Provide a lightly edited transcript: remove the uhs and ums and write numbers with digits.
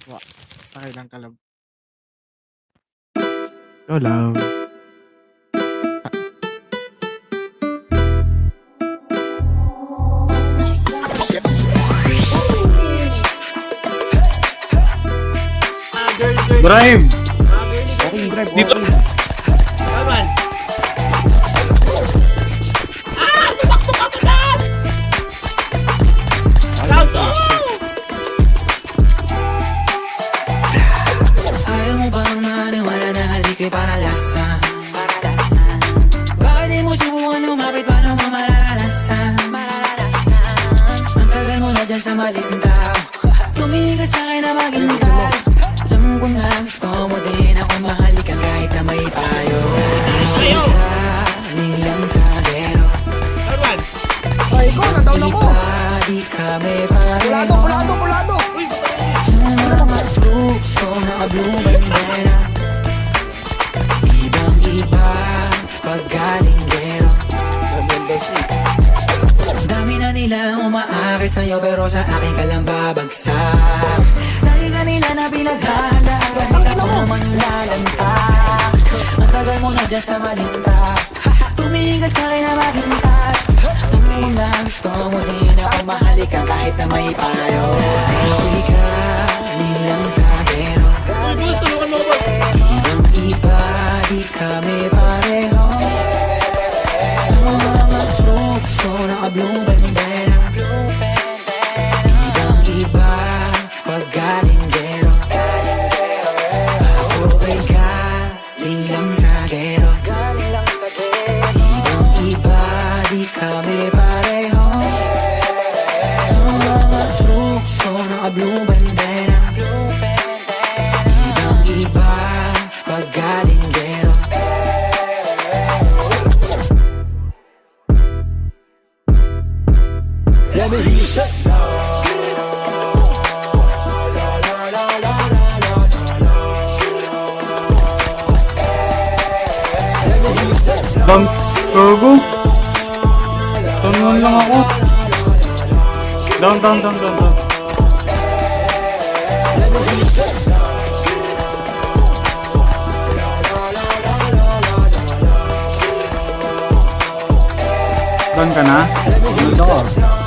Wa, pakilang kalab. Ikaw lang. Drive! Okay, drive, Di ba? okay. Kaman. Round Ayaw mo bang maniwala na haliko'y paralasan? Bakit di mo subukan lumapit, paano mo mararanasan? Ang tagal mo na dyan sa malintang, tumingin ka sa'kin na maghintay. Alam ko na gusto mo din ako mahalikan kahit na may payo. Galing lang sa gero, Kaman. Ay, ikaw, na-down ako. di kami pareho. Pulado. Mga troops ko naka-blue bandera, ibang iba pag galing gero. Dami na nilang umaakit sa'yo pero sa akin ka lang babagsak. Lagi ka nila na pinaghahandaan kahit ako naman yung lalanta. Ang tagal mo na dyan sa malinta, tumingin ka sa'kin na maghintay. Ang mga gusto mo din ako mahalikan kahit na may payo. Galing lang sa gero, ibang iba di kami pareho. Ang mga troops ko naka-blue bandera, ibang iba pag galing gero. Ako ay galing lang sa gero, ibang iba di kami pareho. Ang mga troops ko naka-blue bandera, ibang iba pag galing gero. Let me hear you say. Down. Gogo. Down lang ako. Down. Down ka na? Let me hear you say.